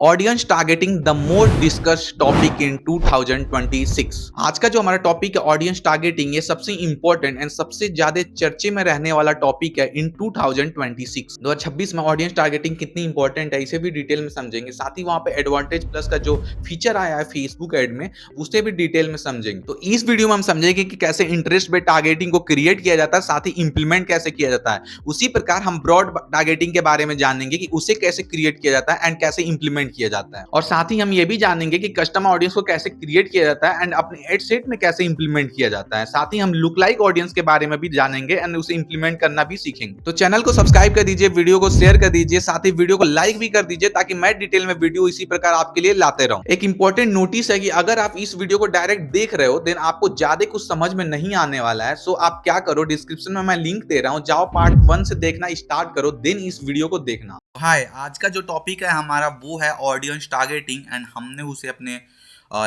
Audience targeting the most discussed topic in 2026। आज का जो हमारा टॉपिक है ऑडियंस टारगेटिंग, ये सबसे इंपॉर्टेंट एंड सबसे ज्यादा चर्चे में रहने वाला टॉपिक है इन 2026। 2026 में ऑडियंस टारगेटिंग कितनी इंपॉर्टेंट है इसे भी डिटेल में समझेंगे। साथ ही वहां पे एडवांटेज प्लस का जो फीचर आया है फेसबुक एड में, उसे भी डिटेल में समझेंगे। तो इस वीडियो में हम समझेंगे कि कैसे इंटरेस्ट बेस्ड टारगेटिंग को क्रिएट किया जाता है, साथ ही इंप्लीमेंट कैसे किया जाता है। उसी प्रकार हम ब्रॉड टारगेटिंग के बारे में जानेंगे कि उसे कैसे क्रिएट किया जाता है एंड कैसे इंप्लीमेंट किया जाता है। और साथ ही हम ये भी जानेंगे कि कस्टमर ऑडियंस को कैसे क्रिएट किया जाता है एंड अपने एड सेट में कैसे इंप्लीमेंट किया जाता है। साथ ही हम लुक लाइक ऑडियंस के बारे में भी जानेंगे एंड उसे इंप्लीमेंट करना भी सीखेंगे। तो चैनल को सब्सक्राइब कर दीजिए, वीडियो को शेयर कर दीजिए, साथ ही वीडियो को लाइक भी कर दीजिए ताकि मैं डिटेल में वीडियो इसी प्रकार आपके लिए लाते रहूं। एक इंपॉर्टेंट नोटिस है कि अगर आप इस वीडियो को डायरेक्ट देख रहे हो देन आपको ज्यादा कुछ समझ में नहीं आने वाला है। सो आप क्या करो, डिस्क्रिप्शन में मैं लिंक दे रहा हूं, जाओ पार्ट 1 से देखना स्टार्ट करो, देन इस वीडियो को देखना। हाय, आज का जो टॉपिक है हमारा वो है ऑडियंस टारगेटिंग एंड हमने उसे अपने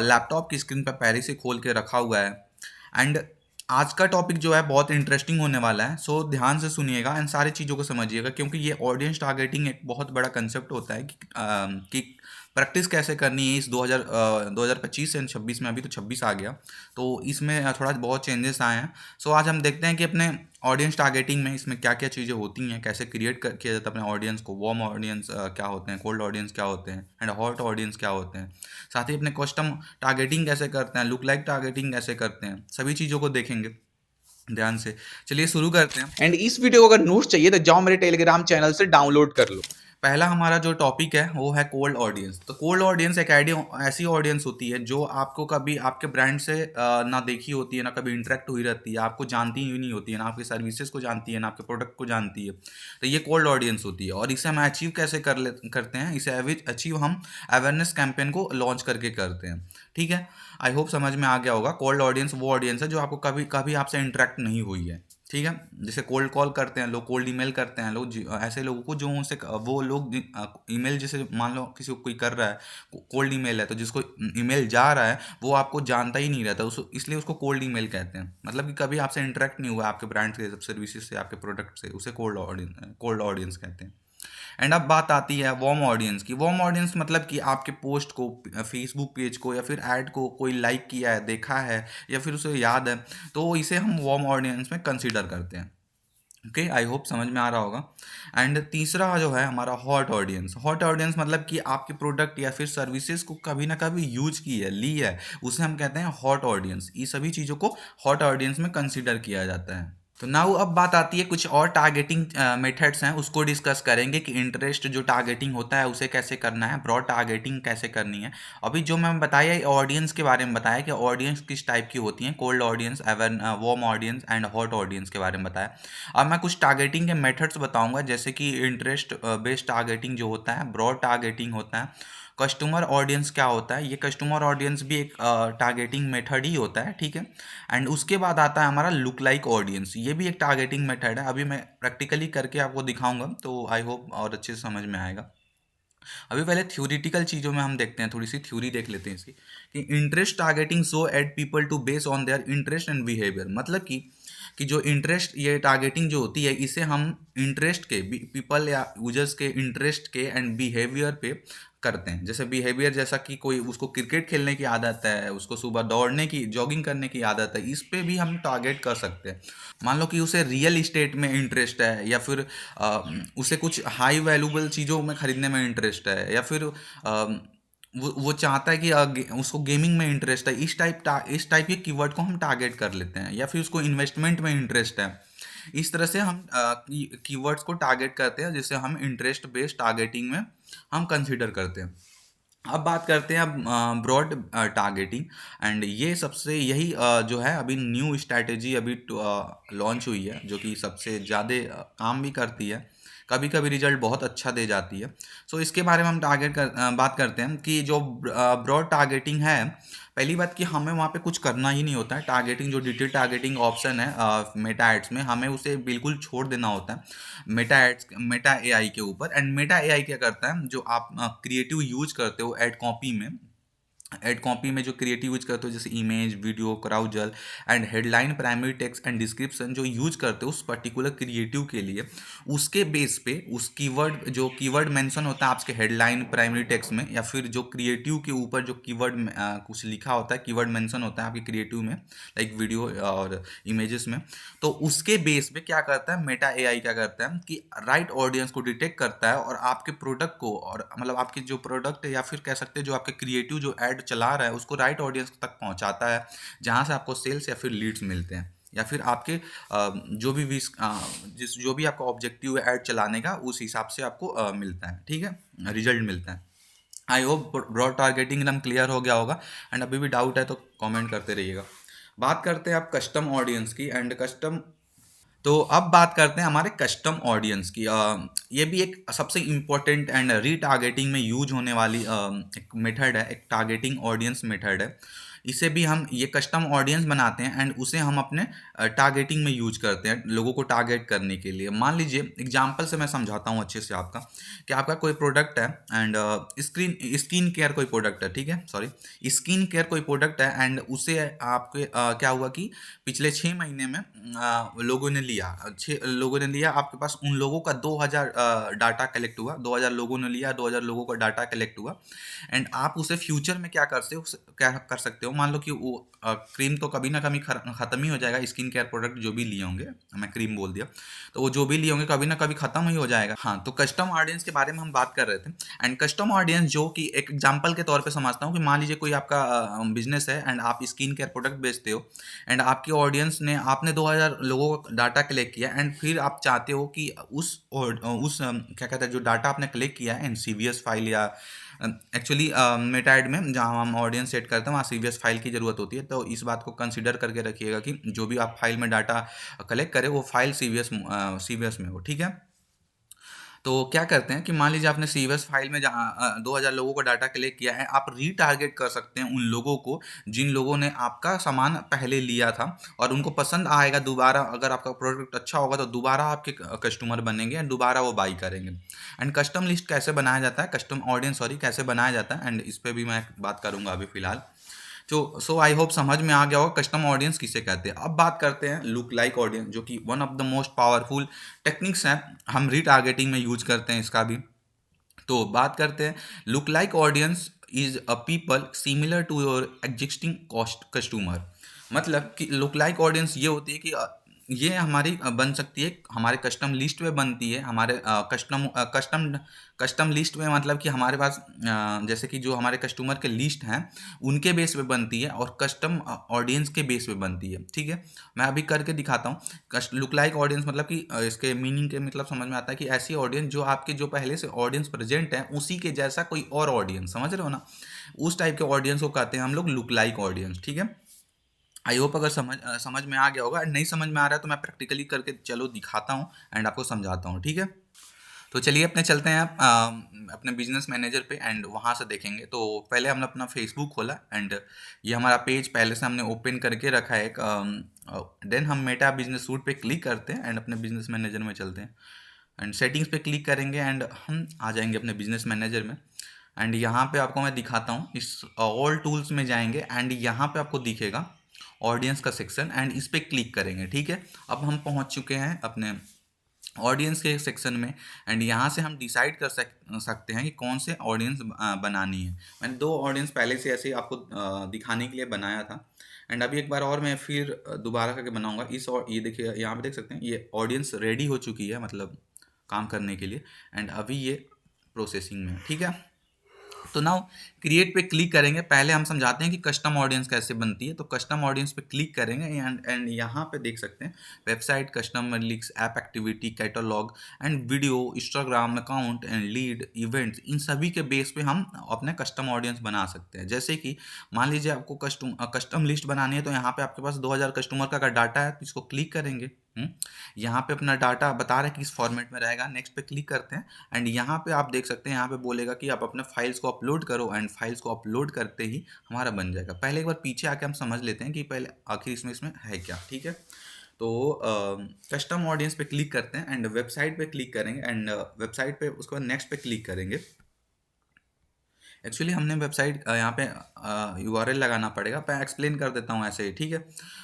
लैपटॉप की स्क्रीन पर पहले से खोल के रखा हुआ है। एंड आज का टॉपिक जो है बहुत इंटरेस्टिंग होने वाला है। सो ध्यान से सुनिएगा एंड सारी चीज़ों को समझिएगा, क्योंकि ये ऑडियंस टारगेटिंग एक बहुत बड़ा कंसेप्ट होता है कि प्रैक्टिस कैसे करनी है इस 2025 एंड 26 में। अभी तो 26 आ गया, तो इसमें थोड़ा बहुत चेंजेस आए हैं। सो आज हम देखते हैं कि अपने ऑडियंस टारगेटिंग में इसमें क्या क्या चीज़ें होती हैं, कैसे क्रिएट किया जाता है अपने ऑडियंस को। वार्म ऑडियंस क्या होते हैं, कोल्ड ऑडियंस क्या होते हैं एंड हॉट ऑडियंस क्या होते हैं। साथ ही अपने कस्टम टारगेटिंग कैसे करते हैं, लुक लाइक टारगेटिंग कैसे करते हैं, सभी चीज़ों को देखेंगे ध्यान से। चलिए शुरू करते हैं। एंड इस वीडियो को अगर नोट्स चाहिए तो जाओ मेरे टेलीग्राम चैनल से डाउनलोड कर लो। पहला हमारा जो टॉपिक है वो है कोल्ड ऑडियंस। तो कोल्ड ऑडियंस एक ऐसी ऑडियंस होती है जो आपको कभी आपके ब्रांड से ना देखी होती है, ना कभी इंटरेक्ट हुई रहती है, आपको जानती ही नहीं होती है, ना आपकी सर्विसेज को जानती है, ना आपके प्रोडक्ट को जानती है। तो ये कोल्ड ऑडियंस होती है। और इसे हम अचीव कैसे करते हैं, इसे अचीव हम अवेयरनेस कैंपेन को लॉन्च करके करते हैं। ठीक है, आई होप समझ में आ गया होगा। कोल्ड ऑडियंस वो ऑडियंस है जो आपको कभी कभी आपसे इंटरेक्ट नहीं हुई है। ठीक है, जैसे कोल्ड कॉल करते हैं लोग, कोल्ड ईमेल करते हैं लोग, ऐसे लोगों को जो उनसे वो लोग ईमेल, जैसे मान लो किसी को कोई कर रहा है, कोल्ड ईमेल है, तो जिसको ईमेल जा रहा है वो आपको जानता ही नहीं रहता, उसको इसलिए उसको कोल्ड ईमेल कहते हैं। मतलब कि कभी आपसे इंटरेक्ट नहीं हुआ आपके ब्रांड से, सर्विसेज से, आपके प्रोडक्ट से, उसे कोल्ड ऑडियंस कहते हैं। एंड अब बात आती है वार्म ऑडियंस की। वार्म ऑडियंस मतलब कि आपके पोस्ट को, फेसबुक पेज को या फिर ऐड को कोई लाइक किया है, देखा है या फिर उसे याद है, तो इसे हम वार्म ऑडियंस में कंसीडर करते हैं। ओके, आई होप समझ में आ रहा होगा। एंड तीसरा जो है हमारा हॉट ऑडियंस। हॉट ऑडियंस मतलब कि आपके प्रोडक्ट या फिर सर्विसेज को कभी ना कभी यूज की है, ली है, उसे हम कहते हैं हॉट ऑडियंस। ये सभी चीज़ों को हॉट ऑडियंस में कंसीडर किया जाता है। तो नाउ अब बात आती है कुछ और टारगेटिंग मेथड्स हैं, उसको डिस्कस करेंगे कि इंटरेस्ट जो टारगेटिंग होता है उसे कैसे करना है, ब्रॉड टारगेटिंग कैसे करनी है। अभी जो मैं बताया ऑडियंस के बारे में बताया कि ऑडियंस किस टाइप की होती हैं, cold audience, warm audience and hot audience के बारे में बताया। अब मैं कुछ टारगेटिंग के मेथड्स बताऊंगा, जैसे कि इंटरेस्ट बेस्ड टारगेटिंग जो होता है, ब्रॉड टारगेटिंग होता है, कस्टमर ऑडियंस क्या होता है। ये कस्टमर ऑडियंस भी एक टारगेटिंग मेथड ही होता है। ठीक है, एंड उसके बाद आता है हमारा लुक लाइक ऑडियंस। ये भी एक टारगेटिंग मेथड है, अभी मैं प्रैक्टिकली करके आपको दिखाऊंगा, तो आई होप और अच्छे से समझ में आएगा। अभी पहले थ्योरिटिकल चीज़ों में हम देखते हैं, थोड़ी सी थ्योरी देख लेते हैं इसकी। कि interest targeting so ad people to base on their interest and behaviour. मतलब कि जो इंटरेस्ट, ये टारगेटिंग जो होती है, इसे हम इंटरेस्ट के, पीपल या यूजर्स के इंटरेस्ट के एंड बिहेवियर पे करते हैं। जैसे बिहेवियर, जैसा कि कोई उसको क्रिकेट खेलने की आदत है, उसको सुबह दौड़ने की, जॉगिंग करने की आदत है, इस पे भी हम टारगेट कर सकते हैं। मान लो कि उसे रियल इस्टेट में इंटरेस्ट है, या फिर उसे कुछ हाई वैल्यूबल चीज़ों में खरीदने में इंटरेस्ट है, या फिर वो चाहता है कि उसको गेमिंग में इंटरेस्ट है। इस टाइप के कीवर्ड को हम टारगेट कर लेते हैं, या फिर उसको इन्वेस्टमेंट में इंटरेस्ट है। इस तरह से हम कीवर्ड्स को टारगेट करते हैं, जिसे हम इंटरेस्ट बेस्ड टारगेटिंग में हम कंसिडर करते हैं। अब बात करते हैं ब्रॉड टारगेटिंग। एंड ये सबसे यही जो है अभी न्यू स्ट्रैटेजी अभी लॉन्च हुई है, जो कि सबसे ज़्यादा काम भी करती है, कभी कभी रिजल्ट बहुत अच्छा दे जाती है। सो इसके बारे में हम बात करते हैं कि जो ब्रॉड टारगेटिंग है, पहली बात कि हमें वहाँ पे कुछ करना ही नहीं होता है। टारगेटिंग जो डिटेल टारगेटिंग ऑप्शन है मेटा एड्स में, हमें उसे बिल्कुल छोड़ देना होता है मेटा एआई के ऊपर। एंड मेटा एआई क्या करता है, जो आप क्रिएटिव यूज करते हो एड कॉपी में, एड कॉपी में जो क्रिएटिव यूज करते हो जैसे image, video, carousel and headline, primary text and description जो यूज करते हो उस पर्टिकुलर क्रिएटिव के लिए, उसके बेस पे उस कीवर्ड जो कीवर्ड मेंशन होता है आपके हेडलाइन, प्राइमरी टेक्स्ट में, या फिर जो क्रिएटिव के ऊपर जो कीवर्ड कुछ लिखा होता है, कीवर्ड मेंशन होता है आपके क्रिएटिव में, लाइक वीडियो और इमेजेस में, तो उसके बेस पे क्या करता है मेटा एआई, क्या करता है कि राइट ऑडियंस को डिटेक्ट करता है और आपके प्रोडक्ट को, और मतलब आपके जो प्रोडक्ट है या फिर कह सकते हैं जो आपके क्रिएटिव जो ऐड चला रहा है उसको राइट ऑडियंस तक पहुंचाता है, जहां से आपको सेल्स या फिर लीड्स मिलते हैं, या फिर आपके जो भी जो भी आपका ऑब्जेक्टिव है ऐड चलाने का, उस हिसाब से आपको मिलता है, ठीक है, रिजल्ट मिलता है। आई होप ब्रॉड टारगेटिंग एकदम क्लियर हो गया होगा, एंड अभी भी डाउट है तो कमेंट करते रहिएगा। बात करते हैं आप कस्टम ऑडियंस की एंड कस्टम। तो अब बात करते हैं हमारे कस्टम ऑडियंस की। ये भी एक सबसे इम्पोर्टेंट एंड रीटारगेटिंग में यूज होने वाली एक मेथड है, एक टारगेटिंग ऑडियंस मेथड है। इसे भी हम ये कस्टम ऑडियंस बनाते हैं एंड उसे हम अपने टारगेटिंग में यूज करते हैं लोगों को टारगेट करने के लिए। मान लीजिए एग्जांपल से मैं समझाता हूँ अच्छे से आपका, कि आपका कोई प्रोडक्ट है एंड स्किन केयर कोई प्रोडक्ट है, ठीक है, सॉरी स्किन केयर कोई प्रोडक्ट है, एंड उसे आपके क्या हुआ कि पिछले 6 महीने में लोगों ने लिया, 6 लोगों ने लिया आपके पास, उन लोगों का 2000 डाटा कलेक्ट हुआ, 2000 लोगों ने लिया, 2000 लोगों का डाटा कलेक्ट हुआ, एंड आप उसे फ्यूचर में क्या कर सकते हो, मान लो कि वो क्रीम तो कभी ना कभी खत्म ही हो जाएगा, स्किन केयर प्रोडक्ट जो भी लिए होंगे, मैं क्रीम बोल दिया, तो वो जो भी लिए होंगे कभी ना कभी खत्म ही हो जाएगा। हाँ, तो कस्टम ऑडियंस के बारे में हम बात कर रहे थे, एंड कस्टम ऑडियंस जो कि एक एग्जांपल के तौर पे समझता हूँ कि मान लीजिए कोई आपका बिजनेस है एंड आप स्किन केयर प्रोडक्ट बेचते हो, एंड आपकी ऑडियंस ने आपने 2000 लोगों का डाटा कलेक्ट किया, एंड फिर आप चाहते हो कि क्या कहते हैं जो डाटा आपने कलेक्ट किया है इन सीवीएस फाइल, या एक्चुअली मेटाएड में जहाँ हम ऑडियंस सेट करते हैं वहाँ सीवीएस फाइल की ज़रूरत होती है, तो इस बात को कंसिडर करके रखिएगा कि जो भी आप फाइल में डाटा कलेक्ट करें वो फाइल सीवीएस में हो, ठीक है। तो क्या करते हैं कि मान लीजिए आपने सीवीएस फाइल में जहाँ 2000 लोगों का डाटा कलेक्ट किया है, आप रीटारगेट कर सकते हैं उन लोगों को जिन लोगों ने आपका सामान पहले लिया था, और उनको पसंद आएगा दोबारा, अगर आपका प्रोडक्ट अच्छा होगा तो दोबारा आपके कस्टमर बनेंगे एंड दोबारा वो बाई करेंगे। एंड कस्टम लिस्ट कैसे बनाया जाता है, कस्टम ऑडियंस सॉरी कैसे बनाया जाता है, एंड इस पर भी मैं बात करूंगा अभी फिलहाल। तो सो आई होप समझ में आ गया होगा कस्टम ऑडियंस किसे कहते हैं। अब बात करते हैं लुक लाइक ऑडियंस, जो कि one of the most powerful techniques हैं, हम रीटारगेटिंग में यूज करते हैं इसका भी। तो बात करते हैं look like audience is a people similar to your existing cost customer. मतलब कि लुक लाइक ऑडियंस ये होती है कि ये हमारी बन सकती है, हमारे कस्टम लिस्ट में बनती है, हमारे कस्टम लिस्ट में, मतलब कि हमारे पास जैसे कि जो हमारे कस्टमर के लिस्ट हैं उनके बेस पे बनती है, और कस्टम ऑडियंस के बेस पे बनती है, ठीक है। मैं अभी करके दिखाता हूँ। लुक लाइक ऑडियंस मतलब कि इसके मीनिंग के मतलब समझ में आता है कि ऐसी ऑडियंस जो आपके जो पहले से ऑडियंस प्रेजेंट है उसी के जैसा कोई और ऑडियंस, समझ रहे हो ना, उस टाइप के ऑडियंस को कहते हैं हम लोग लुक लाइक ऑडियंस, ठीक है। आई होप अगर समझ में आ गया होगा, नहीं समझ में आ रहा है तो मैं प्रैक्टिकली करके चलो दिखाता हूँ एंड आपको समझाता हूँ, ठीक है। तो चलिए अपने चलते हैं अपने बिजनेस मैनेजर पे एंड वहाँ से देखेंगे। तो पहले हमने अपना फेसबुक खोला एंड ये हमारा पेज पहले से हमने ओपन करके रखा है एक। देन हम मेटा बिजनेस सूट पे क्लिक करते हैं एंड अपने बिजनेस मैनेजर में चलते हैं, एंड सेटिंग्स पे क्लिक करेंगे एंड हम आ जाएंगे अपने बिजनेस मैनेजर में। एंड यहाँ पे आपको मैं दिखाता हूँ, इस ऑल टूल्स में जाएंगे एंड यहाँ पे आपको दिखेगा ऑडियंस का सेक्शन, एंड इस पर क्लिक करेंगे, ठीक है। अब हम पहुँच चुके हैं अपने ऑडियंस के सेक्शन में, एंड यहाँ से हम डिसाइड कर सकते हैं कि कौन से ऑडियंस बनानी है। मैंने 2 ऑडियंस पहले से ऐसे ही आपको दिखाने के लिए बनाया था, एंड अभी एक बार और मैं फिर दोबारा करके बनाऊंगा इस, और ये देखिए यहाँ पे देख सकते हैं ये ऑडियंस रेडी हो चुकी है, मतलब काम करने के लिए, एंड अभी ये प्रोसेसिंग में, ठीक है। तो नाउ क्रिएट पे क्लिक करेंगे। पहले हम समझाते हैं कि कस्टम ऑडियंस कैसे बनती है। तो कस्टम ऑडियंस पे क्लिक करेंगे एंड यहाँ पे देख सकते हैं website, customer links, app activity, catalog and video, Instagram account and lead, events, इन सभी के बेस पे हम अपने कस्टम ऑडियंस बना सकते हैं। जैसे कि मान लीजिए आपको कस्टम लिस्ट बनानी है, तो यहाँ पे आपके पास 2000 कस्टमर का अगर डाटा है तो इसको क्लिक करेंगे। यहाँ पे अपना डाटा बता रहे हैं किस फॉर्मेट में रहेगा, नेक्स्ट पे क्लिक करते हैं एंड यहाँ पे आप देख सकते हैं, यहाँ पे बोलेगा कि आप अपने फाइल्स को अपलोड करो, एंड फाइल्स को अपलोड करते ही हमारा बन जाएगा। पहले एक बार पीछे आके हम समझ लेते हैं कि पहले आखिर इसमें है क्या, ठीक है। तो कस्टम ऑडियंस पे क्लिक करते हैं एंड वेबसाइट पे क्लिक करेंगे, एंड वेबसाइट पे उसके बाद नेक्स्ट पे क्लिक करेंगे, एक्चुअली हमने वेबसाइट यहाँ पे यूआरएल लगाना पड़ेगा, मैं एक्सप्लेन कर देता हूँ ऐसे ही, ठीक है।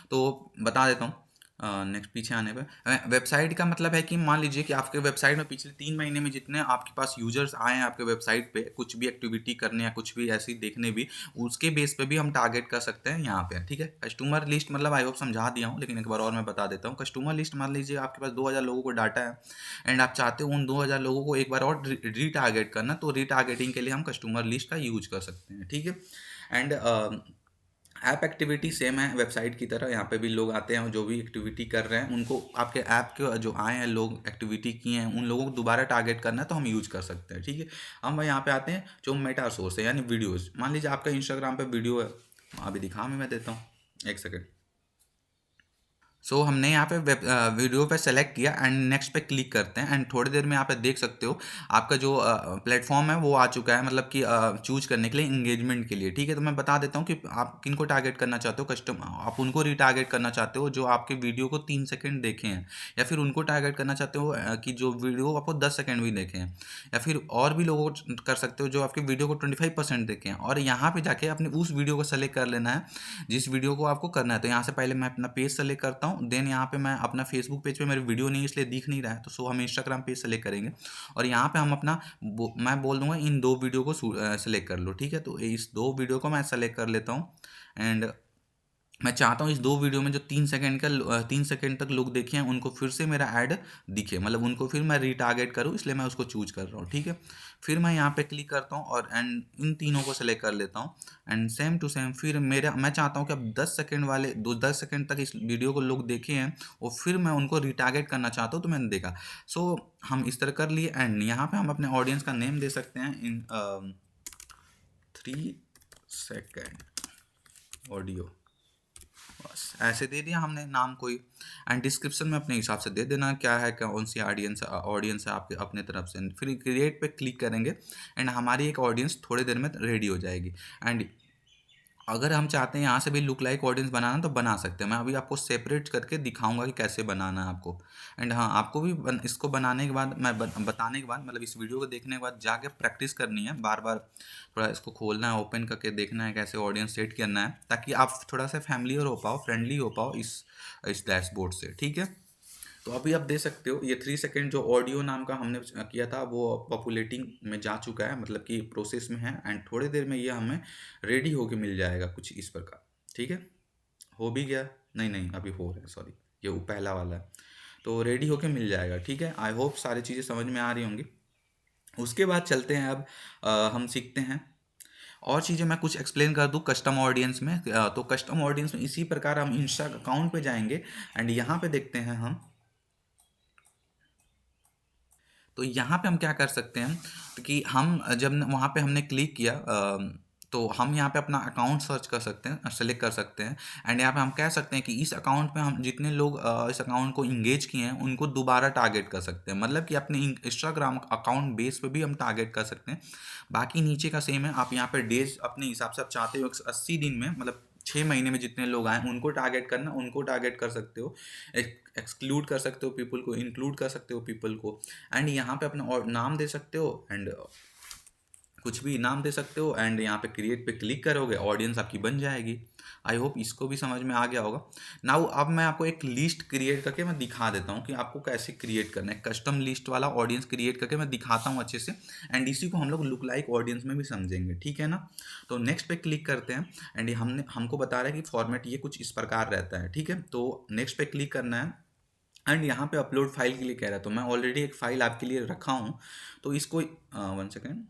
तो बता देता हूँ नेक्स्ट पीछे आने पे। वेबसाइट का मतलब है कि मान लीजिए कि आपके वेबसाइट में पिछले 3 महीने में जितने आपके पास यूजर्स आए हैं आपके वेबसाइट पे कुछ भी एक्टिविटी करने या कुछ भी ऐसी देखने भी, उसके बेस पे भी हम टारगेट कर सकते हैं यहाँ पे, ठीक है। कस्टमर लिस्ट मतलब आई होप समझा दिया हूँ, लेकिन एक बार और मैं बता देता हूँ। कस्टमर लिस्ट मान लीजिए आपके पास 2000 लोगों को डाटा है एंड आप चाहते हो उन 2000 लोगों को एक बार और रीटारगेट करना, तो रीटारगेटिंग के लिए हम कस्टमर लिस्ट का यूज कर सकते हैं, ठीक है। एंड ऐप एक्टिविटी सेम है वेबसाइट की तरह, यहाँ पे भी लोग आते हैं जो भी एक्टिविटी कर रहे हैं उनको आपके ऐप के जो आए हैं लोग एक्टिविटी किए हैं उन लोगों को दोबारा टारगेट करना है तो हम यूज कर सकते हैं, ठीक है। हम यहाँ पे आते हैं जो मेटा सोर्स है यानी वीडियोस। मान लीजिए आपका इंस्टाग्राम पे वीडियो है, अभी दिखा मैं देता हूँ, एक सेकेंड। सो हमने यहाँ पे वीडियो पे सेलेक्ट किया एंड नेक्स्ट पे क्लिक करते हैं एंड थोड़ी देर में यहाँ पे देख सकते हो आपका जो प्लेटफॉर्म है वो आ चुका है, मतलब कि चूज करने के लिए इंगेजमेंट के लिए, ठीक है। तो मैं बता देता हूँ कि आप किन को टारगेट करना चाहते हो। आप उनको रिटारगेट करना चाहते हो जो आपके वीडियो को 3 सेकंड देखे हैं, या फिर उनको टारगेट करना चाहते हो कि जो वीडियो आपको 10 सेकंड भी देखे हैं, या फिर और भी लोगों को कर सकते हो जो आपके वीडियो को 25% देखे हैं। और यहाँ पे जाके अपने उस वीडियो को सेलेक्ट कर लेना है जिस वीडियो को आपको करना है। तो यहाँ से पहले मैं अपना पेज सेलेक्ट करता हूँ, देन यहाँ पे मैं अपना फेसबुक पेज पे मेरी वीडियो नहीं इसलिए दिख नहीं रहा है, तो सो हम इंस्टाग्राम पेज सेलेक्ट करेंगे और यहाँ पे हम अपना मैं बोल दूंगा इन 2 वीडियो को सेलेक्ट कर लो, ठीक है। तो इस 2 वीडियो को मैं सेलेक्ट कर लेता हूँ एंड मैं चाहता हूँ इस 2 वीडियो में जो 3 सेकंड का 3 सेकंड तक लोग देखे हैं उनको फिर से मेरा ऐड दिखे, मतलब उनको फिर मैं रिटारगेट करूँ, इसलिए मैं उसको चूज कर रहा हूँ, ठीक है। फिर मैं यहाँ पे क्लिक करता हूँ और एंड इन तीनों को सेलेक्ट कर लेता हूँ एंड सेम टू सेम फिर मेरा मैं चाहता हूँ कि अब 10 सेकंड वाले 10 सेकंड तक इस वीडियो को लोग देखे हैं और फिर मैं उनको रिटारगेट करना चाहता हूँ तो मैंने देखा। सो हम इस तरह कर लिए एंड यहाँ पे हम अपने ऑडियंस का नेम दे सकते हैं इन 3 सेकंड ऑडियो, बस ऐसे दे दिया हमने नाम कोई। एंड डिस्क्रिप्शन में अपने हिसाब से दे देना क्या है, कौन सी ऑडियंस है आपके अपने तरफ से। फिर क्रिएट पे क्लिक करेंगे एंड हमारी एक ऑडियंस थोड़ी देर में रेडी हो जाएगी। एंड अगर हम चाहते हैं यहाँ से भी लुक लाइक ऑडियंस बनाना तो बना सकते हैं, मैं अभी आपको सेपरेट करके दिखाऊंगा कि कैसे बनाना है आपको। एंड हाँ, आपको भी इसको बनाने के बाद बताने के बाद मतलब इस वीडियो को देखने के बाद जाके प्रैक्टिस करनी है, बार बार थोड़ा इसको खोलना है, ओपन करके देखना है कैसे ऑडियंस सेट करना है, ताकि आप थोड़ा सा फैमिलियर हो पाओ, फ्रेंडली हो पाओ इस डैशबोर्ड से, ठीक है। तो अभी आप दे सकते हो ये 3 सेकंड जो ऑडियो नाम का हमने किया था वो पॉपुलेटिंग में जा चुका है, मतलब कि प्रोसेस में है एंड थोड़ी देर में ये हमें रेडी होके मिल जाएगा कुछ इस प्रकार, ठीक है। हो भी गया, नहीं नहीं अभी हो रहा है, सॉरी ये वो पहला वाला है, तो रेडी होके मिल जाएगा, ठीक है। आई होप सारी चीज़ें समझ में आ रही होंगी। उसके बाद चलते हैं अब हम सीखते हैं और चीज़ें, मैं कुछ एक्सप्लेन कर दूँ कस्टम ऑडियंस में। तो कस्टम ऑडियंस में इसी प्रकार हम इंस्टा अकाउंट पे जाएंगे एंड यहाँ पे देखते हैं हम, तो यहाँ पे हम क्या कर सकते हैं कि हम जब वहाँ पे हमने क्लिक किया तो हम यहाँ पे अपना अकाउंट सर्च कर सकते हैं, सेलेक्ट कर सकते हैं एंड यहाँ पे हम कह सकते हैं कि इस अकाउंट पे हम जितने लोग इस अकाउंट को इंगेज किए हैं उनको दोबारा टारगेट कर सकते हैं, मतलब कि अपने इंस्टाग्राम अकाउंट बेस पे भी हम टारगेट कर सकते हैं। बाकी नीचे का सेम है, आप यहाँ पे डेज अपने हिसाब से आप चाहते हो 80 दिन में, मतलब 6 महीने में जितने लोग आए उनको टारगेट करना, उनको टारगेट कर सकते हो, एक्सक्लूड कर सकते हो पीपल को, इंक्लूड कर सकते हो पीपल को। एंड यहाँ पे अपना और नाम दे सकते हो एंड कुछ भी नाम दे सकते हो एंड यहाँ पे क्रिएट पे क्लिक करोगे ऑडियंस आपकी बन जाएगी। आई होप इसको भी समझ में आ गया होगा। नाउ अब मैं आपको एक लिस्ट क्रिएट करके मैं दिखा देता हूँ कि आपको कैसे क्रिएट करना है, कस्टम लिस्ट वाला ऑडियंस क्रिएट करके मैं दिखाता हूँ अच्छे से एंड इसी को हम लोग लुक लाइक ऑडियंस में भी समझेंगे, ठीक है ना। तो नेक्स्ट पे क्लिक करते हैं एंड हमको बता रहा है कि फॉर्मेट ये कुछ इस प्रकार रहता है, ठीक है। तो नेक्स्ट पे क्लिक करना है एंड यहाँ पे अपलोड फाइल के लिए कह रहा है, तो मैं ऑलरेडी एक फ़ाइल आपके लिए रखा हूँ, तो इसको 1 सेकेंड,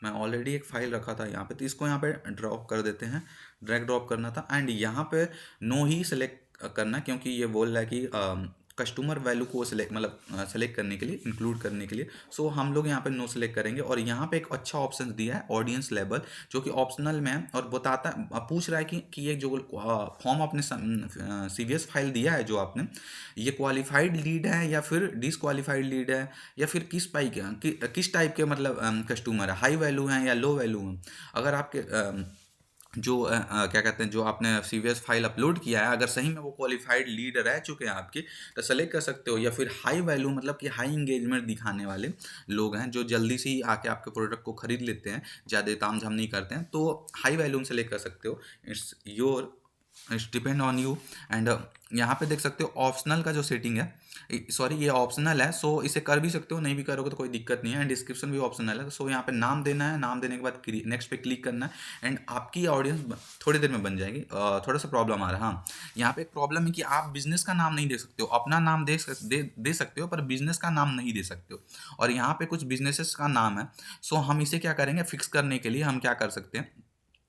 मैं ऑलरेडी एक फ़ाइल रखा था यहाँ पे, तो इसको यहाँ पे ड्रॉप कर देते हैं, ड्रैग ड्रॉप करना था एंड यहाँ पे नो ही सेलेक्ट करना, क्योंकि ये बोल रहा है कि कस्टमर वैल्यू को सेलेक्ट मतलब सेलेक्ट करने के लिए, इंक्लूड करने के लिए। सो हम लोग यहाँ पे नो सेलेक्ट करेंगे और यहाँ पे एक अच्छा ऑप्शन दिया है ऑडियंस लेबल, जो कि ऑप्शनल में है और बताता पूछ रहा है कि ये जो फॉर्म आपने सीवीएस फाइल दिया है जो आपने, ये क्वालिफाइड लीड है या फिर डिसक्वालिफाइड लीड है, या फिर किस टाइप के मतलब कस्टमर है, हाई वैल्यू हैं या लो वैल्यू हैं। अगर आपके क्या कहते हैं, जो आपने सीवीएस फाइल अपलोड किया है, अगर सही में वो क्वालिफाइड लीड रह चुके हैं आपके, तो सेलेक्ट कर सकते हो। या फिर हाई वैल्यू मतलब कि हाई इंगेजमेंट दिखाने वाले लोग हैं जो जल्दी से ही आके आपके प्रोडक्ट को खरीद लेते हैं, ज़्यादा तामझाम नहीं करते हैं, तो हाई वैल्यू में सेलेक्ट कर सकते हो। It's depend on you. And यहाँ पे देख सकते हो ऑप्शनल का जो सेटिंग है, सॉरी ये ऑप्शनल है, सो इसे कर भी सकते हो, नहीं भी करोगे तो कोई दिक्कत नहीं है। एंड डिस्क्रिप्शन भी ऑप्शनल है, सो यहाँ पे नाम देना है, नाम देने के बाद नेक्स्ट पे क्लिक करना है एंड आपकी ऑडियंस थोड़ी देर में बन जाएगी। थोड़ा सा प्रॉब्लम आ रहा है, हाँ यहाँ पे एक प्रॉब्लम है कि आप बिजनेस का नाम नहीं दे सकते हो, अपना नाम दे सकते हो पर बिजनेस का नाम नहीं दे सकते हो। और यहाँ पे कुछ बिजनेसेस का नाम है, सो हम इसे क्या करेंगे, फिक्स करने के लिए हम क्या कर सकते हैं,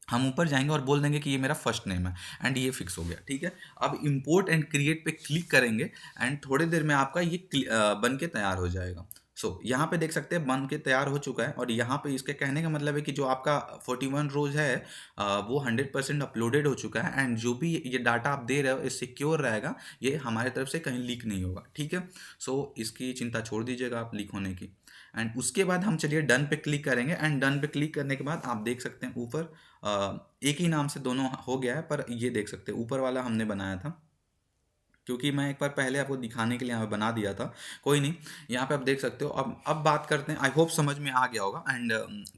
हम ऊपर जाएंगे और बोल देंगे कि ये मेरा फर्स्ट नेम है एंड ये फिक्स हो गया, ठीक है। अब इंपोर्ट एंड क्रिएट पे क्लिक करेंगे एंड थोड़ी देर में आपका ये बन के तैयार हो जाएगा। यहाँ पे देख सकते हैं बन के तैयार हो चुका है। और यहाँ पे इसके कहने का मतलब है कि जो आपका 41 रोज है वो 100% अपलोडेड हो चुका है एंड जो भी ये डाटा आप दे रहे हो ये सिक्योर रहेगा, ये हमारी तरफ से कहीं लीक नहीं होगा, ठीक है। इसकी चिंता छोड़ दीजिएगा आप लीक होने की। एंड उसके बाद हम चलिए डन पे क्लिक करेंगे एंड डन पे क्लिक करने के बाद आप देख सकते हैं ऊपर एक ही नाम से दोनों हो गया है, पर ये देख सकते हैं ऊपर वाला हमने बनाया था, क्योंकि मैं एक बार पहले आपको दिखाने के लिए यहाँ पे बना दिया था। कोई नहीं, यहाँ पे आप देख सकते हो। अब बात करते हैं, आई होप समझ में आ गया होगा। एंड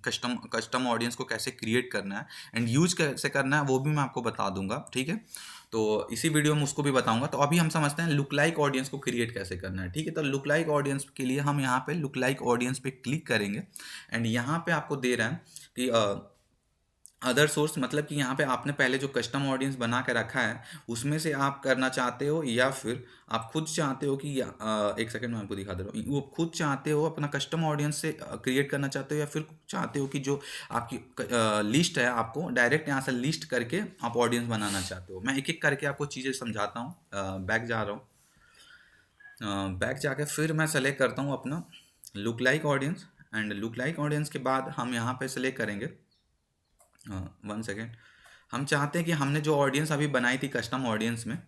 कस्टम ऑडियंस को कैसे क्रिएट करना है एंड यूज कैसे करना है वो भी मैं आपको बता दूंगा, ठीक है। तो इसी वीडियो में उसको भी बताऊंगा। तो अभी हम समझते हैं लुक लाइक ऑडियंस को क्रिएट कैसे करना है, ठीक है। तो लुक लाइक ऑडियंस के लिए हम यहाँ पे लुक लाइक ऑडियंस पे क्लिक करेंगे एंड यहाँ पे आपको दे रहा है कि अदर सोर्स, मतलब कि यहाँ पे आपने पहले जो कस्टम ऑडियंस बना के रखा है उसमें से आप करना चाहते हो, या फिर आप खुद चाहते हो कि एक सेकंड में आपको दिखा दे रहा हूँ, वो खुद चाहते हो अपना कस्टम ऑडियंस से क्रिएट करना चाहते हो, या फिर चाहते हो कि जो आपकी लिस्ट है आपको डायरेक्ट यहाँ से लिस्ट करके आप ऑडियंस बनाना चाहते हो। मैं एक एक करके आपको चीज़ें समझाता हूँ। बैक जा रहा हूँ, बैक जाके फिर मैं सेलेक्ट करता हूँ अपना look like audience and look like audience के बाद हम यहाँ पे सेलेक्ट करेंगे, वन सेकेंड, हम चाहते हैं कि हमने जो ऑडियंस अभी बनाई थी कस्टम ऑडियंस में,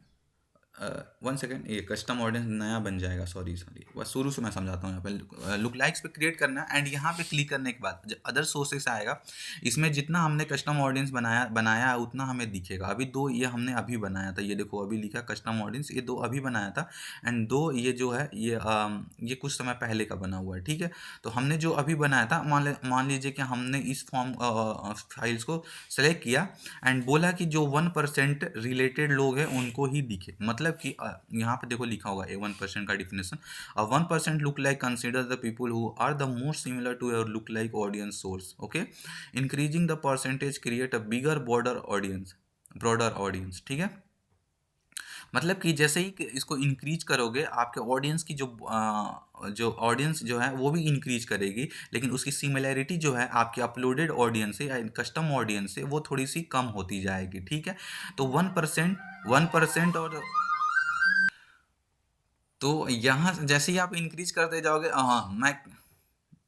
वन सेकेंड, ये कस्टम ऑडियंस नया बन जाएगा, सॉरी बस शुरू से मैं समझाता हूँ। यहाँ पे लुक लाइक्स पे क्रिएट करना है एंड यहाँ पे क्लिक करने के बाद जो अदर सोर्सेस आएगा, इसमें जितना हमने कस्टम ऑडियंस बनाया है उतना हमें दिखेगा। अभी दो ये हमने अभी बनाया था, ये देखो अभी लिखा कस्टम ऑडियंस, ये दो अभी बनाया था एंड दो ये जो है ये कुछ समय पहले का बना हुआ है, ठीक है। तो हमने जो अभी बनाया था, मान लीजिए कि हमने इस फॉर्म फाइल्स को सेलेक्ट किया एंड बोला कि जो 1% रिलेटेड लोग हैं उनको ही दिखे, मतलब कि यहाँ पे देखो लिखा होगा 1% का definition, 1% look like consider the people who are the most similar to your look like audience source, okay. Increasing the percentage create a bigger broader audience, ठीक है। मतलब कि जैसे ही कि इसको इंक्रीज करोगे आपके ऑडियंस की जो ऑडियंस जो है वो भी इंक्रीज करेगी, लेकिन उसकी सिमिलैरिटी जो है आपके अपलोडेड ऑडियंस से या कस्टम ऑडियंस से वो थोड़ी सी कम होती जाएगी, ठीक है। तो 1% और तो यहाँ जैसे ही आप इंक्रीज करते जाओगे, हाँ मैं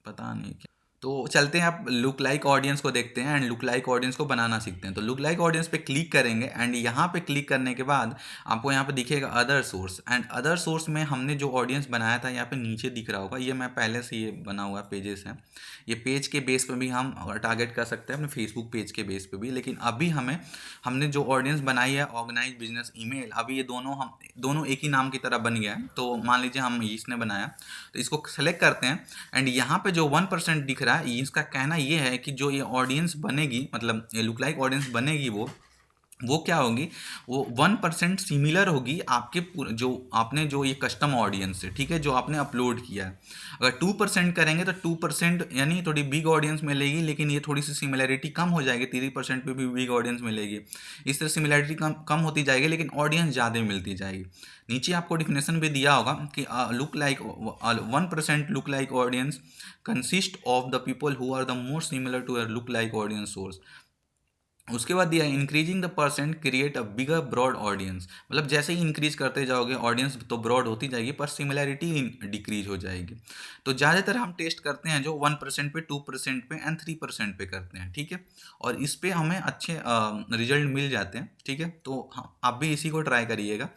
पता नहीं क्या, तो चलते हैं आप लुक लाइक ऑडियंस को देखते हैं एंड लुक लाइक ऑडियंस को बनाना सीखते हैं। तो लुक लाइक ऑडियंस पे क्लिक करेंगे एंड यहाँ पे क्लिक करने के बाद आपको यहाँ पे दिखेगा other source and other source में हमने जो ऑडियंस बनाया था यहाँ पे नीचे दिख रहा होगा, ये मैं पहले से ये बना हुआ पेजेस है, ये पेज के बेस पे भी हम टारगेट कर सकते हैं अपने फेसबुक पेज के बेस पे भी। लेकिन अभी हमने जो ऑडियंस बनाई है ऑर्गेनाइज बिजनेस ईमेल, अभी ये दोनों एक ही नाम की तरह बन गया है। तो मान लीजिए हम इसने बनाया, तो इसको सेलेक्ट करते हैं एंड यहाँ पे जो 1% दिख रहा है, इसका कहना ये है कि जो ये ऑडियंस बनेगी, मतलब ये लुक लाइक ऑडियंस बनेगी वो क्या होगी, वो 1% सिमिलर होगी आपके जो आपने जो ये कस्टम ऑडियंस है, ठीक है, जो आपने अपलोड किया है। अगर 2% करेंगे तो 2% यानी थोड़ी बिग ऑडियंस मिलेगी, लेकिन ये थोड़ी सी सिमिलैरिटी कम हो जाएगी, 3% पे भी बिग ऑडियंस मिलेगी। इस तरह सिमिलैरिटी कम होती जाएगी लेकिन ऑडियंस ज़्यादा मिलती जाएगी। नीचे आपको डिफिनेशन भी दिया होगा कि look like 1% look like audience consist of the people who are the most similar to your look like audience source. उसके बाद दिया increasing the percent create a bigger broad audience, मतलब जैसे ही इंक्रीज करते जाओगे ऑडियंस तो ब्रॉड होती जाएगी पर सिमिलैरिटी डिक्रीज हो जाएगी। तो ज़्यादातर हम टेस्ट करते हैं जो 1% पे, 2% पे एंड 3% पे करते हैं, ठीक है। और इस पे हमें अच्छे रिजल्ट मिल जाते हैं, ठीक है। तो आप भी इसी को ट्राई करिएगा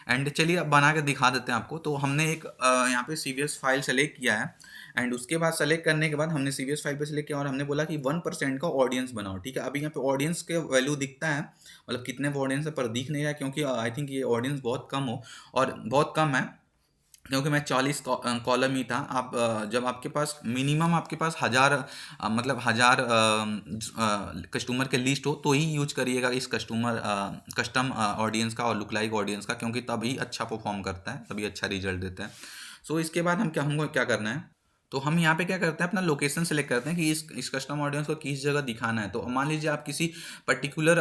एंड चलिए अब बना के दिखा देते हैं आपको। तो हमने एक यहाँ पे CVS फाइल सेलेक्ट किया है एंड उसके बाद सेलेक्ट करने के बाद हमने CVS फाइल पे सेलेक्ट किया और हमने बोला कि 1% का ऑडियंस बनाओ, ठीक है। अभी यहाँ पे ऑडियंस के वैल्यू दिखता है, मतलब कितने ऑडियंस है पर दिख नहीं रहा है, क्योंकि आई थिंक ये ऑडियंस बहुत कम हो और बहुत कम है, क्योंकि मैं 40 कॉलम ही था। आप जब आपके पास मिनिमम आपके पास 1000 मतलब 1000 कस्टमर के लिस्ट हो तो ही यूज करिएगा इस कस्टम ऑडियंस का और लुक लाइक ऑडियंस का, क्योंकि तभी अच्छा परफॉर्म करता है, तभी अच्छा रिजल्ट देता है। सो इसके बाद हमको क्या करना है, तो हम यहाँ पे क्या करते हैं, अपना लोकेशन सेलेक्ट करते हैं कि इस कस्टम ऑडियंस को किस जगह दिखाना है। तो मान लीजिए आप किसी पर्टिकुलर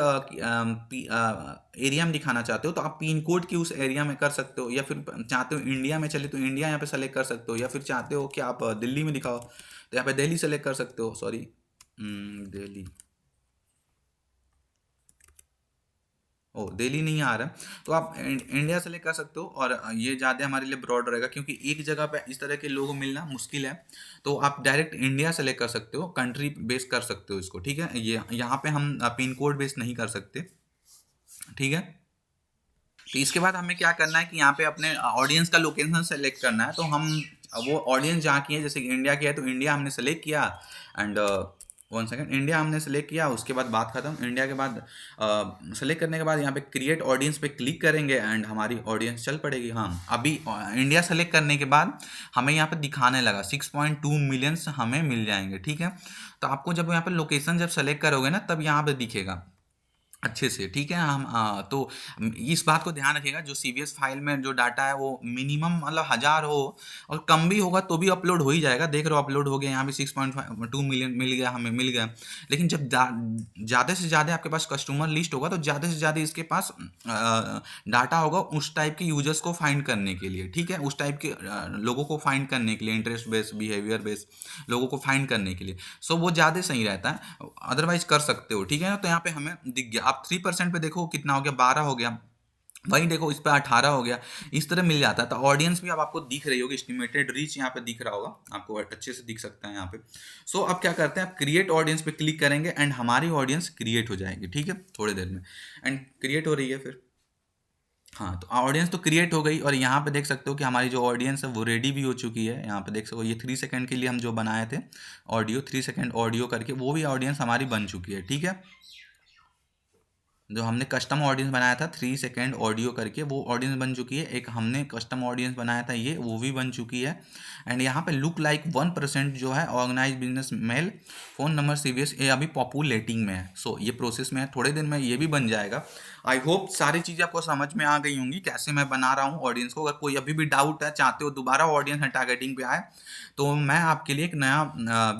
एरिया में दिखाना चाहते हो तो आप पिन कोड की उस एरिया में कर सकते हो, या फिर चाहते हो इंडिया में चले तो इंडिया यहाँ पे सेलेक्ट कर सकते हो, या फिर चाहते हो कि आप दिल्ली में दिखाओ तो यहाँ पे दिल्ली सेलेक्ट कर सकते हो। सॉरी, दिल्ली, ओ दिल्ली नहीं आ रहा है तो आप इंडिया सेलेक्ट कर सकते हो, और ये ज़्यादा हमारे लिए ब्रॉड रहेगा क्योंकि एक जगह पे इस तरह के लोगो मिलना मुश्किल है। तो आप डायरेक्ट इंडिया सेलेक्ट कर सकते हो, कंट्री बेस कर सकते हो इसको, ठीक है। ये यहाँ पे हम पिन कोड बेस नहीं कर सकते, ठीक है। तो इसके बाद हमें क्या करना है कि यहाँ पे अपने ऑडियंस का लोकेशन सेलेक्ट करना है। तो हम वो ऑडियंस जहाँ की है, जैसे इंडिया की है तो इंडिया हमने सेलेक्ट किया, एंड 1 सेकेंड, इंडिया हमने सेलेक्ट किया, उसके बाद बात खत्म। इंडिया के बाद सेलेक्ट करने के बाद यहाँ पे क्रिएट ऑडियंस पे क्लिक करेंगे एंड हमारी ऑडियंस चल पड़ेगी। हाँ, अभी इंडिया सेलेक्ट करने के बाद हमें यहाँ पे दिखाने लगा 6.2 मिलियंस हमें मिल जाएंगे, ठीक है। तो आपको जब यहाँ पे लोकेशन जब सेलेक्ट करोगे ना तब यहाँ पे दिखेगा अच्छे से, ठीक है। तो इस बात को ध्यान रखिएगा, जो CVS फाइल में जो डाटा है वो मिनिमम मतलब 1000 हो और कम भी होगा तो भी अपलोड हो ही जाएगा। देख रहे हो अपलोड हो गया, यहाँ पे 6.2 मिलियन मिल गया, हमें मिल गया। लेकिन जब ज़्यादा से ज़्यादा आपके पास कस्टमर लिस्ट होगा तो ज़्यादा से ज़्यादा इसके पास डाटा होगा उस टाइप के यूजर्स को फाइंड करने के लिए, ठीक है। उस टाइप के लोगों को फाइंड करने के लिए, इंटरेस्ट बेस्ड, बिहेवियर बेस्ड लोगों को फाइंड करने के लिए। सो वो ज़्यादा सही रहता है, अदरवाइज कर सकते हो, ठीक है ना। तो यहाँ पे हमें दिख गया, आप 3% पे देखो कितना हो गया, 12 हो गया, वही देखो इस पे 18 हो गया, इस तरह मिल जाता है। तो ऑडियंस भी अब आपको दिख रही होगी, एस्टिमेटेड रीच यहाँ पे दिख रहा होगा, आपको अच्छे से दिख सकता है यहाँ पे। सो अब क्या करते हैं, आप क्रिएट ऑडियंस पे क्लिक करेंगे एंड हमारी ऑडियंस क्रिएट हो जाएगी, ठीक है, थोड़ी देर में। एंड क्रिएट हो रही है फिर, हाँ, तो ऑडियंस तो क्रिएट हो गई और यहाँ पे देख सकते हो कि हमारी जो ऑडियंस है वो रेडी भी हो चुकी है। यहाँ पे देख सकते हो ये 3 सेकंड के लिए हम जो बनाए थे ऑडियो, 3 सेकंड ऑडियो करके वो भी ऑडियंस हमारी बन चुकी है, ठीक है। जो हमने कस्टम ऑडियंस बनाया था 3 सेकेंड ऑडियो करके वो ऑडियंस बन चुकी है। एक हमने कस्टम ऑडियंस बनाया था ये, वो भी बन चुकी है। एंड यहाँ पे लुक लाइक 1% जो है organise business mail phone number CVS, ये अभी पॉपुलेटिंग में है। सो ये प्रोसेस में है, थोड़े दिन में ये भी बन जाएगा। आई होप सारी चीज़ें आपको समझ में आ गई होंगी कैसे मैं बना रहा हूँ ऑडियंस को। अगर कोई अभी भी डाउट है, चाहते हो दोबारा ऑडियंस टारगेटिंग पे आए तो मैं आपके लिए एक नया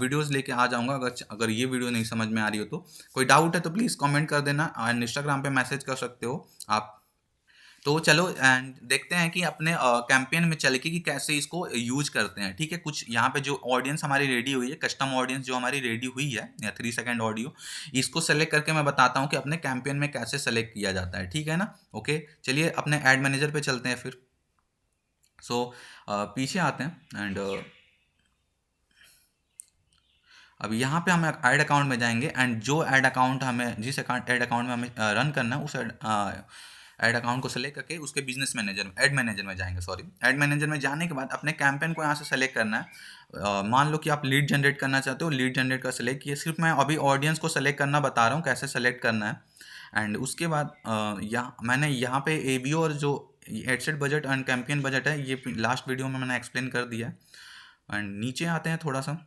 वीडियोस लेके आ जाऊँगा। अगर ये वीडियो नहीं समझ में आ रही हो तो कोई डाउट है तो प्लीज़ कमेंट कर देना एंड इंस्टाग्राम पे मैसेज कर सकते हो आप। तो चलो एंड देखते हैं कि अपने कैंपेन में चल के कि कैसे इसको यूज करते हैं, ठीक है। कुछ यहाँ पे जो ऑडियंस हमारी रेडी हुई है, कस्टम ऑडियंस जो हमारी रेडी हुई है या 3 सेकंड ऑडियो, इसको सेलेक्ट करके मैं बताता हूँ कि अपने कैंपेन में कैसे सेलेक्ट किया जाता है, ठीक है ना। ओके, चलिए अपने एड मैनेजर पे चलते हैं फिर। सो पीछे आते हैं एंड अब यहाँ पे हम ऐड अकाउंट में जाएंगे एंड जो ऐड अकाउंट हमें, जिस ऐड अकाउंट में हमें रन करना है उस ऐड अकाउंट को सेलेक्ट करके उसके बिजनेस मैनेजर में, ऐड मैनेजर में जाएंगे, सॉरी। ऐड मैनेजर में जाने के बाद अपने कैंपेन को यहाँ से सेलेक्ट करना है। मान लो कि आप लीड जनरेट करना चाहते हो, लीड जनरेट का सेलेक्ट किए। सिर्फ मैं अभी ऑडियंस को सेलेक्ट करना बता रहा हूँ कैसे सेलेक्ट करना है। एंड उसके बाद मैंने यहाँ पे ABO और जो ad set budget and campaign budget है ये लास्ट वीडियो में मैंने एक्सप्लेन कर दिया है। एंड नीचे आते हैं थोड़ा सा,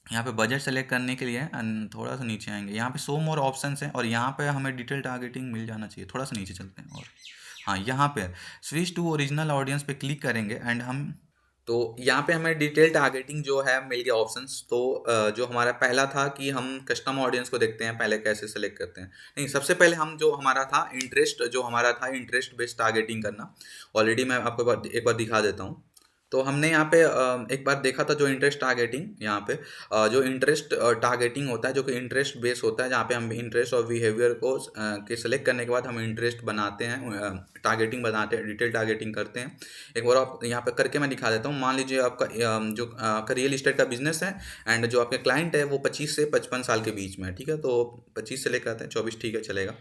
यहाँ पे बजट सेलेक्ट करने के लिए एंड थोड़ा सा नीचे आएंगे, यहाँ पे शो मोर ऑप्शंस हैं और यहाँ पे हमें डिटेल टारगेटिंग मिल जाना चाहिए। थोड़ा सा नीचे चलते हैं और हाँ, यहाँ पे स्विच टू ओरिजिनल ऑडियंस पे क्लिक करेंगे एंड हम, तो यहाँ पे हमें डिटेल टारगेटिंग जो है मिल गया ऑप्शंस। तो जो हमारा पहला था कि हम कस्टम ऑडियंस को देखते हैं पहले कैसे सेलेक्ट करते हैं। नहीं, सबसे पहले हम जो हमारा था इंटरेस्ट, जो हमारा था इंटरेस्ट बेस्ड टारगेटिंग करना। ऑलरेडी मैं आपको एक बार दिखा देता हूँ। तो हमने यहाँ पे एक बार देखा था जो इंटरेस्ट टारगेटिंग, यहाँ पे जो इंटरेस्ट टारगेटिंग होता है जो कि इंटरेस्ट बेस होता है, जहाँ पे हम इंटरेस्ट और बिहेवियर को के सेलेक्ट करने के बाद हम इंटरेस्ट बनाते हैं, टारगेटिंग बनाते हैं, डिटेल टारगेटिंग करते हैं। एक बार आप यहाँ पे करके मैं दिखा देता हूँ। मान लीजिए आपका जो आपका रियल इस्टेट का बिजनेस है एंड जो आपके क्लाइंट है वो 25 से 55 साल के बीच में है, ठीक है। तो 25 से लेकर आते हैं 24, ठीक है, चलेगा।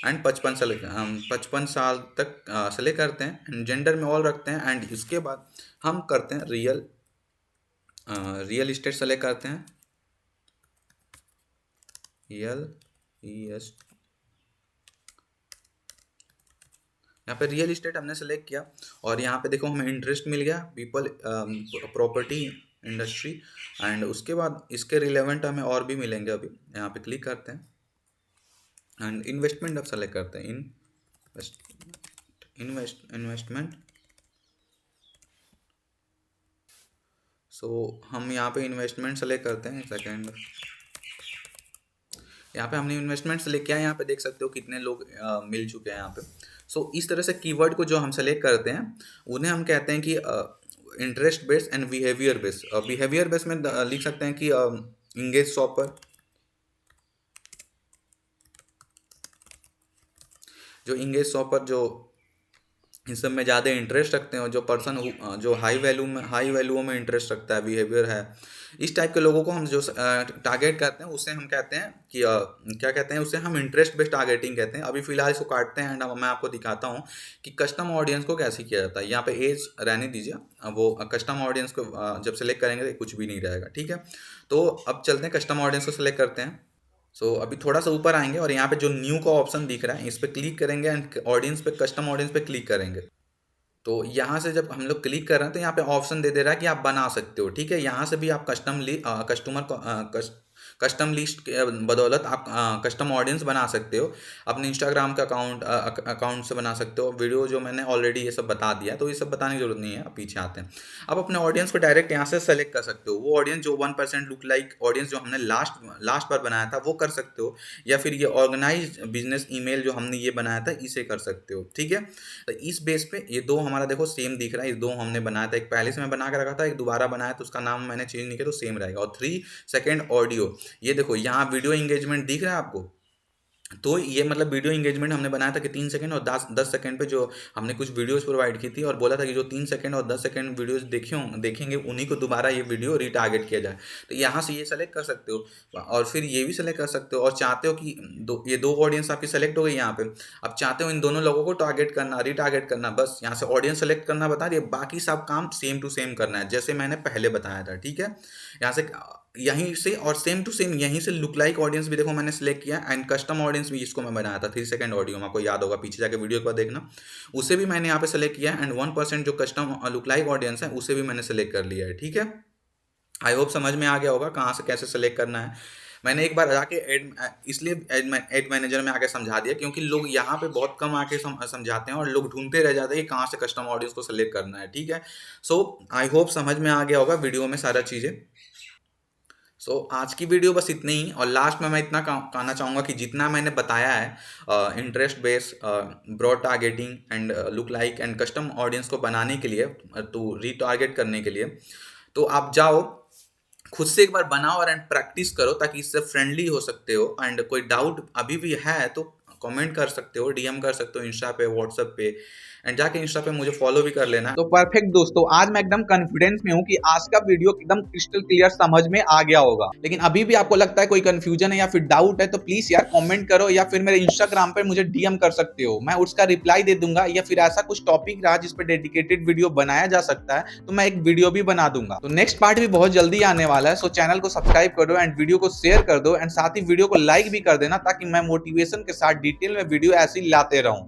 एंड 55 साल तक सेलेक्ट करते हैं, जेंडर में ऑल रखते हैं एंड इसके बाद हम करते हैं रियल रियल इस्टेट सेलेक्ट करते हैं, रियल ES, यहाँ पे रियल इस्टेट हमने सेलेक्ट किया और यहाँ पे देखो हमें इंटरेस्ट मिल गया पीपल प्रॉपर्टी इंडस्ट्री, एंड उसके बाद इसके रिलेवेंट हमें और भी मिलेंगे। अभी यहाँ पे क्लिक करते हैं एंड इन्वेस्टमेंट अब सेलेक्ट करते हैं, इन्वेस्टमेंट। सो हम यहाँ पे इन्वेस्टमेंट सेलेक्ट करते हैं, सेकेंड यहाँ पे हमने इन्वेस्टमेंट सेलेक्ट किया है। यहाँ पे देख सकते हो कितने लोग मिल चुके हैं यहाँ पे। सो इस तरह से कीवर्ड को जो हम सेलेक्ट करते हैं उन्हें हम कहते हैं कि interest based and behaviour based. Behaviour based में लिख सकते हैं कि इंगेज शॉपर, जो इंगेज शॉपर जो इन सब में ज़्यादा इंटरेस्ट रखते हैं, जो पर्सन जो हाई वैल्यू में इंटरेस्ट रखता है, बिहेवियर है, इस टाइप के लोगों को हम जो टारगेट करते हैं उसे हम कहते हैं कि क्या कहते हैं, उसे हम इंटरेस्ट बेस्ड टारगेटिंग कहते हैं। अभी फिलहाल इसको काटते हैं एंड अब मैं आपको दिखाता हूँ कि कस्टम ऑडियंस को कैसे किया जाता है। यहाँ पे एज रहने दीजिए, वो कस्टम ऑडियंस को जब सेलेक्ट करेंगे तो कुछ भी नहीं रहेगा, ठीक है। तो अब चलते हैं कस्टम ऑडियंस को सेलेक्ट करते हैं। सो अभी थोड़ा सा ऊपर आएंगे और यहाँ पे जो न्यू का ऑप्शन दिख रहा है इस पर क्लिक करेंगे एंड ऑडियंस पे, कस्टम ऑडियंस पे क्लिक करेंगे। तो यहाँ से जब हम लोग क्लिक कर रहे हैं तो यहाँ पे ऑप्शन दे दे रहा है कि आप बना सकते हो, ठीक है। यहाँ से भी आप कस्टम लिस्ट के बदौलत आप कस्टम ऑडियंस बना सकते हो। अपने इंस्टाग्राम का अकाउंट से बना सकते हो। वीडियो जो मैंने ऑलरेडी ये सब बता दिया, तो ये सब बताने की जरूरत नहीं है, आप पीछे आते हैं। आप अपने ऑडियंस को डायरेक्ट यहाँ से सेलेक्ट कर सकते हो। वो ऑडियंस जो 1% लुक लाइक ऑडियंस जो हमने लास्ट बार बनाया था वो कर सकते हो, या फिर ये ऑर्गेनाइज बिजनेस ईमेल जो हमने ये बनाया था इसे कर सकते हो, ठीक है। तो इस बेस पे ये दो हमारा देखो सेम दिख रहा है, ये दो हमने बनाया था, एक पहले से मैं बना के रखा था, एक दोबारा बनाया तो उसका नाम मैंने चेंज नहीं किया तो सेम रहेगा। और 3 सेकेंड ऑडियो, ये देखो यहाँ वीडियो एंगेजमेंट दिख रहा है आपको, तो ये मतलब वीडियो एंगेजमेंट हमने बनाया था कि 3 सेकंड और 10 सेकंड पे जो हमने कुछ वीडियोस प्रोवाइड की थी और बोला था कि जो 3 सेकंड और 10 सेकंड वीडियोस देखेंगे उन्हीं को दोबारा ये वीडियो रीटारगेट किया जाए। तो यहाँ से ये सेलेक्ट कर सकते हो और फिर ये भी सेलेक्ट कर सकते हो, और चाहते हो कि ये दो ऑडियंस आपकी सेलेक्ट हो गई यहाँ पे, अब चाहते हो इन दोनों लोगों को टारगेट करना, रीटारगेट करना, बस यहाँ से ऑडियंस सेलेक्ट करना बता रही है, बाकी सब काम सेम टू सेम करना है जैसे मैंने पहले बताया था, ठीक है। यहाँ से यहीं से और सेम टू सेम यहीं से लुक लाइक ऑडियंस भी देखो मैंने सेलेक्ट किया, एंड कस्टम ऑडियंस भी इसको मैं बनाया था 3 सेकंड ऑडियो में, आपको याद होगा, पीछे जाके वीडियो के बाद देखना, उसे भी मैंने यहाँ पे सेलेक्ट किया, एंड 1% जो कस्टम लुक लाइक ऑडियंस है उसे भी मैंने सेलेक्ट कर लिया है, ठीक है। आई होप समझ में आ गया होगा कहाँ से कैसे सेलेक्ट करना है। मैंने एक बार जाके इसलिए एड मैनेजर में आके समझा दिया क्योंकि लोग यहाँ पे बहुत कम आके समझाते हैं और लोग ढूंढते रह जाते हैं कि कहाँ से कस्टम ऑडियंस को सेलेक्ट करना है, ठीक है। सो आई होप समझ में आ गया होगा वीडियो में सारा चीज़ें। सो आज की वीडियो बस इतनी ही, और लास्ट में मैं इतना कहना चाहूँगा कि जितना मैंने बताया है interest base, broad targeting and look like and custom audience को बनाने के लिए, तो रीटारगेट करने के लिए, तो आप जाओ खुद से एक बार बनाओ एंड प्रैक्टिस करो ताकि इससे फ्रेंडली हो सकते हो। एंड कोई डाउट अभी भी है तो कमेंट कर सकते हो, डीएम कर सकते हो इंस्टा पे, व्हाट्सएप पे, एंड जाके इंस्टा पे मुझे फॉलो भी कर लेना। तो परफेक्ट दोस्तों, आज मैं एकदम कॉन्फिडेंस में हूँ कि आज का वीडियो एकदम क्रिस्टल क्लियर समझ में आ गया होगा। लेकिन अभी भी आपको लगता है कोई कंफ्यूजन है या फिर डाउट है तो प्लीज यार कमेंट करो, या फिर मेरे इंस्टाग्राम पर मुझे डीएम कर सकते हो, मैं उसका रिप्लाई दे दूंगा। या फिर ऐसा कुछ टॉपिक रहा जिस पर डेडिकेटेड वीडियो बनाया जा सकता है तो मैं एक वीडियो भी बना दूंगा। तो नेक्स्ट पार्ट भी बहुत जल्दी आने वाला है, सो चैनल को सब्सक्राइब करो एंड वीडियो को शेयर कर दो, एंड साथ ही वीडियो को लाइक भी कर देना ताकि मैं मोटिवेशन के साथ डिटेल में वीडियो ऐसी लाते रहूं।